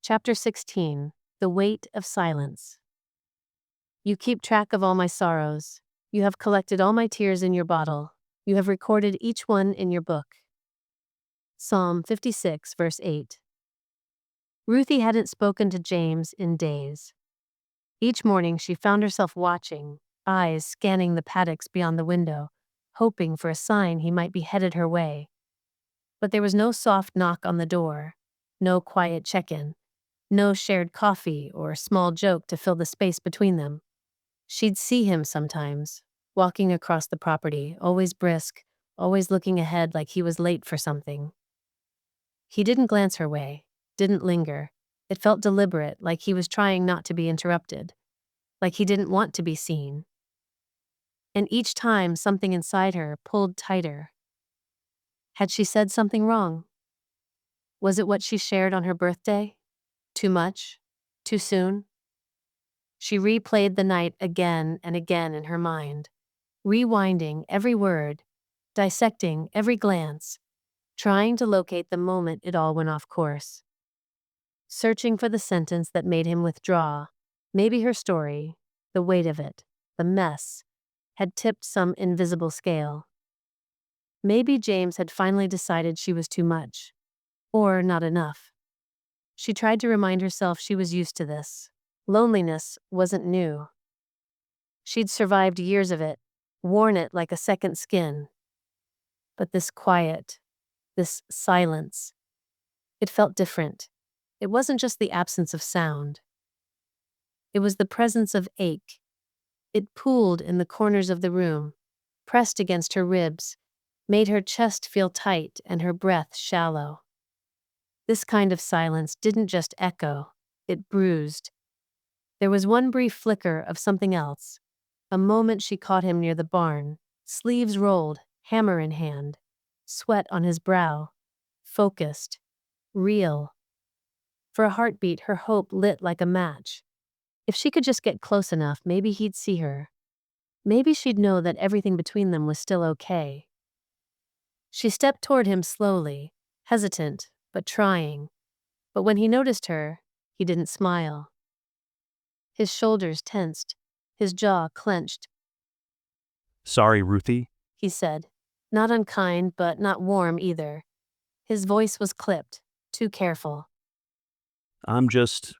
Chapter 16. The Weight of Silence. You keep track of all my sorrows. You have collected all my tears in your bottle. You have recorded each one in your book. Psalm 56, verse 8. Ruthie hadn't spoken to James in days. Each morning she found herself watching, eyes scanning the paddocks beyond the window, hoping for a sign he might be headed her way. But there was no soft knock on the door, no quiet check-in. No shared coffee or small joke to fill the space between them. She'd see him sometimes, walking across the property, always brisk, always looking ahead like he was late for something. He didn't glance her way, didn't linger. It felt deliberate, like he was trying not to be interrupted, like he didn't want to be seen. And each time something inside her pulled tighter. Had she said something wrong? Was it what she shared on her birthday? Too much? Too soon? She replayed the night again and again in her mind, rewinding every word, dissecting every glance, trying to locate the moment it all went off course. Searching for the sentence that made him withdraw. Maybe her story, the weight of it, the mess, had tipped some invisible scale. Maybe James had finally decided she was too much, or not enough. She tried to remind herself she was used to this. Loneliness wasn't new. She'd survived years of it, worn it like a second skin. But this quiet, this silence, it felt different. It wasn't just the absence of sound. It was the presence of ache. It pooled in the corners of the room, pressed against her ribs, made her chest feel tight and her breath shallow. This kind of silence didn't just echo, it bruised. There was one brief flicker of something else. A moment she caught him near the barn, sleeves rolled, hammer in hand, sweat on his brow, focused, real. For a heartbeat, her hope lit like a match. If she could just get close enough, maybe he'd see her. Maybe she'd know that everything between them was still okay. She stepped toward him slowly, hesitant, but trying. But when he noticed her, he didn't smile. His shoulders tensed, his jaw clenched. Sorry, Ruthie. He said, not unkind, but not warm either. His voice was clipped, too careful. I'm just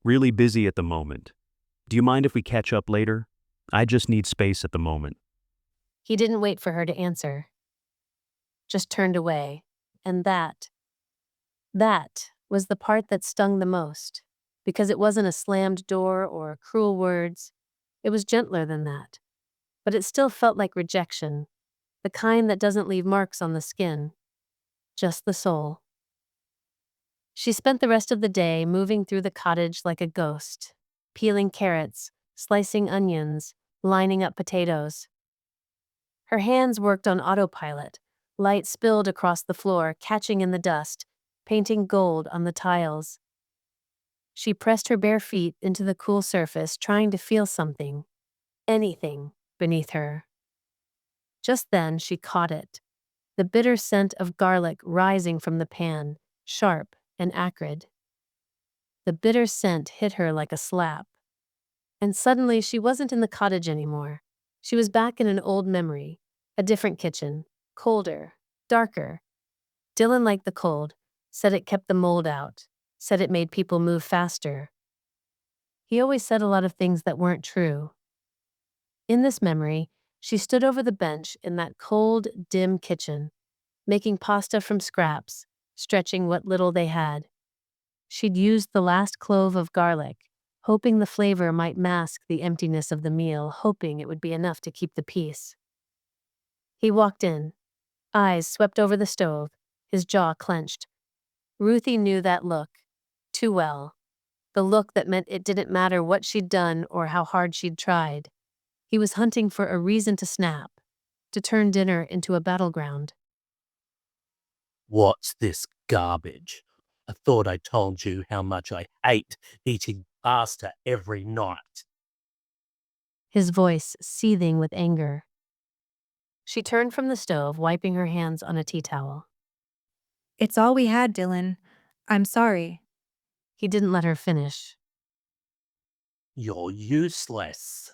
really busy at the moment. Do you mind if we catch up later? I just need space at the moment. He didn't wait for her to answer. Just turned away. And that was the part that stung the most. Because it wasn't a slammed door or cruel words. It was gentler than that. But it still felt like rejection. The kind that doesn't leave marks on the skin. Just the soul. She spent the rest of the day moving through the cottage like a ghost, peeling carrots, slicing onions, lining up potatoes. Her hands worked on autopilot, light spilled across the floor, catching in the dust, painting gold on the tiles. She pressed her bare feet into the cool surface, trying to feel something, anything, beneath her. Just then she caught it, the bitter scent of garlic rising from the pan, sharp and acrid. The bitter scent hit her like a slap. And suddenly she wasn't in the cottage anymore. She was back in an old memory, a different kitchen, colder, darker. Dylan liked the cold, said it kept the mold out, said it made people move faster. He always said a lot of things that weren't true. In this memory, she stood over the bench in that cold, dim kitchen, making pasta from scraps, stretching what little they had. She'd used the last clove of garlic, hoping the flavor might mask the emptiness of the meal, hoping it would be enough to keep the peace. He walked in, eyes swept over the stove, his jaw clenched. Ruthie knew that look, too well. The look that meant it didn't matter what she'd done or how hard she'd tried. He was hunting for a reason to snap, to turn dinner into a battleground. What's this garbage? I thought I told you how much I hate eating pasta every night. His voice seething with anger. She turned from the stove, wiping her hands on a tea towel. It's all we had, Dylan. I'm sorry. He didn't let her finish. You're useless.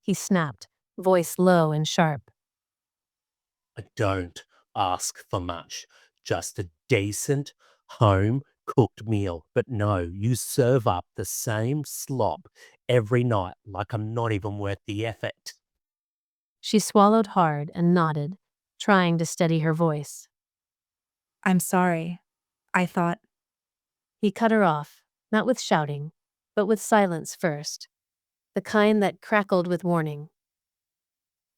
He snapped, voice low and sharp. I don't ask for much, just a decent, home-cooked meal. But no, you serve up the same slop every night like I'm not even worth the effort. She swallowed hard and nodded, trying to steady her voice. I'm sorry. I thought, He cut her off, not with shouting, but with silence first, the kind that crackled with warning.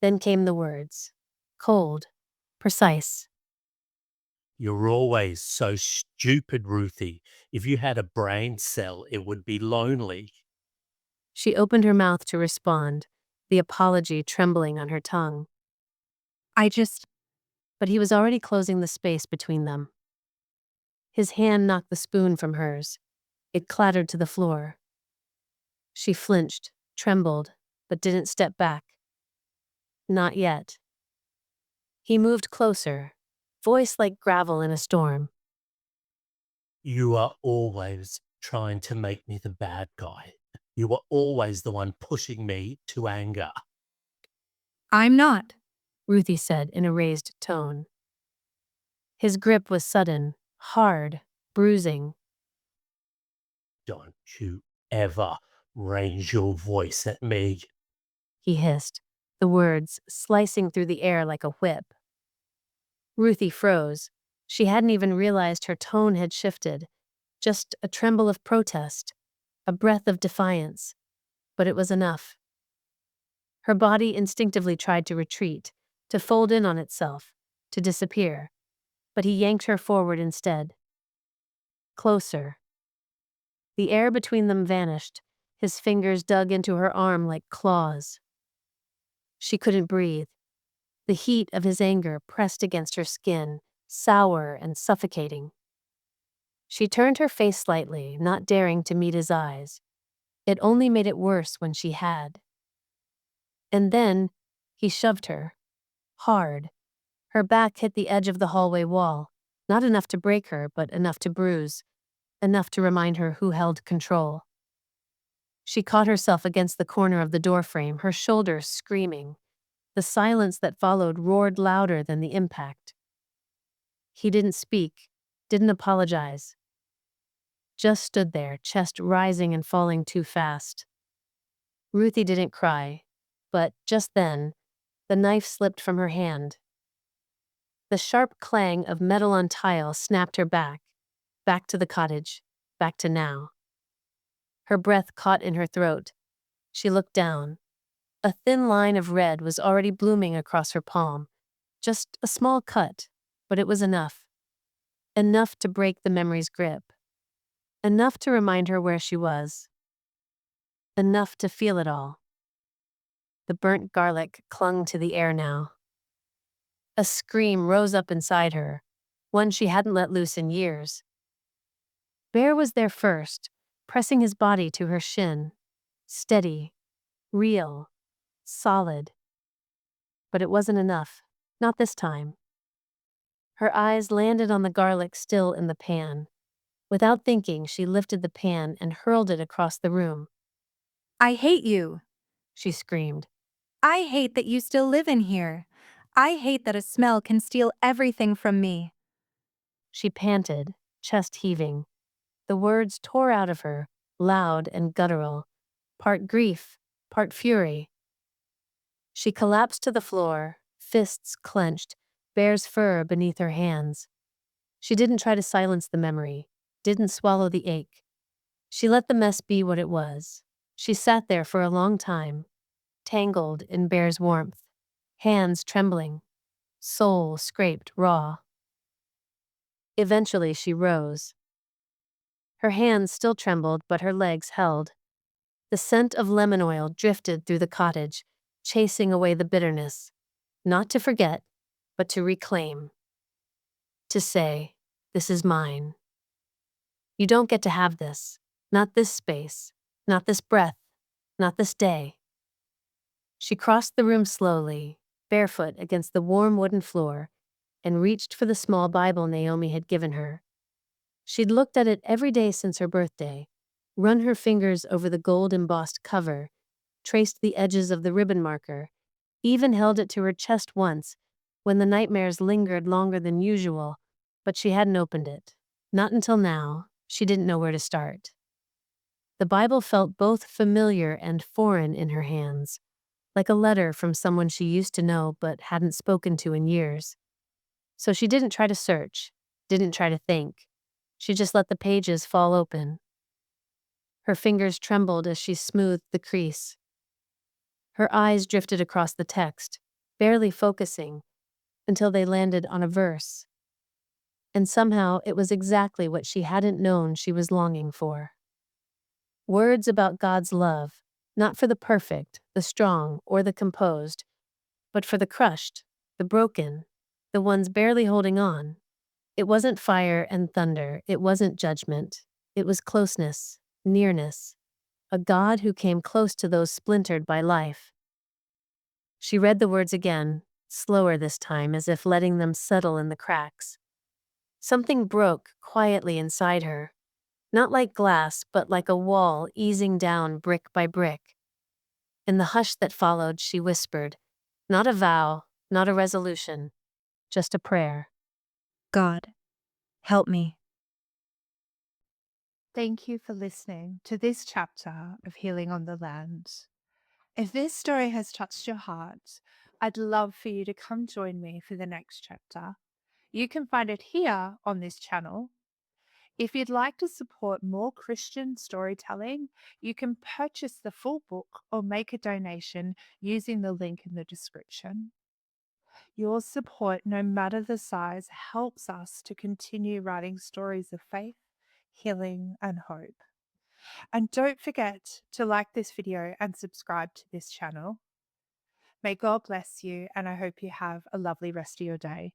Then came the words, cold, precise. You're always so stupid, Ruthie. If you had a brain cell, it would be lonely. She opened her mouth to respond, the apology trembling on her tongue. I just, But he was already closing the space between them. His hand knocked the spoon from hers. It clattered to the floor. She flinched, trembled, but didn't step back. Not yet. He moved closer, voice like gravel in a storm. You are always trying to make me the bad guy. You are always the one pushing me to anger. I'm not. Ruthie said in a raised tone. His grip was sudden, hard, bruising. Don't you ever raise your voice at me. He hissed, the words slicing through the air like a whip. Ruthie froze. She hadn't even realized her tone had shifted. Just a tremble of protest, a breath of defiance. But it was enough. Her body instinctively tried to retreat, to fold in on itself, to disappear. But he yanked her forward instead. Closer. The air between them vanished. His fingers dug into her arm like claws. She couldn't breathe. The heat of his anger pressed against her skin, sour and suffocating. She turned her face slightly, not daring to meet his eyes. It only made it worse when she had. And then, he shoved her. Hard. Her back hit the edge of the hallway wall, not enough to break her, but enough to bruise, enough to remind her who held control. She caught herself against the corner of the doorframe, her shoulders screaming. The silence that followed roared louder than the impact. He didn't speak, didn't apologize. Just stood there, chest rising and falling too fast. Ruthie didn't cry, but just then, the knife slipped from her hand. The sharp clang of metal on tile snapped her back to the cottage, back to now. Her breath caught in her throat. She looked down. A thin line of red was already blooming across her palm. Just a small cut, but it was enough. Enough to break the memory's grip. Enough to remind her where she was. Enough to feel it all. The burnt garlic clung to the air now. A scream rose up inside her, one she hadn't let loose in years. Bear was there first, pressing his body to her shin. Steady, real, solid. But it wasn't enough. Not this time. Her eyes landed on the garlic still in the pan. Without thinking, she lifted the pan and hurled it across the room. I hate you. She screamed. I hate that you still live in here. I hate that a smell can steal everything from me. She panted, chest heaving. The words tore out of her, loud and guttural, part grief, part fury. She collapsed to the floor, fists clenched, Bear's fur beneath her hands. She didn't try to silence the memory, didn't swallow the ache. She let the mess be what it was. She sat there for a long time, tangled in Bear's warmth, hands trembling, soul scraped raw. Eventually she rose. Her hands still trembled, but her legs held. The scent of lemon oil drifted through the cottage, chasing away the bitterness. Not to forget, but to reclaim. To say, this is mine. You don't get to have this. Not this space. Not this breath. Not this day. She crossed the room slowly, barefoot against the warm wooden floor, and reached for the small Bible Naomi had given her. She'd looked at it every day since her birthday, run her fingers over the gold embossed cover, traced the edges of the ribbon marker, even held it to her chest once when the nightmares lingered longer than usual, but she hadn't opened it. Not until now. She didn't know where to start. The Bible felt both familiar and foreign in her hands, like a letter from someone she used to know but hadn't spoken to in years. So she didn't try to search, didn't try to think. She just let the pages fall open. Her fingers trembled as she smoothed the crease. Her eyes drifted across the text, barely focusing, until they landed on a verse. And somehow it was exactly what she hadn't known she was longing for. Words about God's love, not for the perfect, the strong, or the composed, but for the crushed, the broken, the ones barely holding on. It wasn't fire and thunder, it wasn't judgment. It was closeness, nearness, a God who came close to those splintered by life. She read the words again, slower this time, as if letting them settle in the cracks. Something broke quietly inside her, not like glass, but like a wall easing down brick by brick. In the hush that followed, she whispered, not a vow, not a resolution, just a prayer. God, help me. Thank you for listening to this chapter of Healing on the Land. If this story has touched your heart, I'd love for you to come join me for the next chapter. You can find it here on this channel. If you'd like to support more Christian storytelling, you can purchase the full book or make a donation using the link in the description. Your support, no matter the size, helps us to continue writing stories of faith, healing, and hope. And don't forget to like this video and subscribe to this channel. May God bless you, and I hope you have a lovely rest of your day.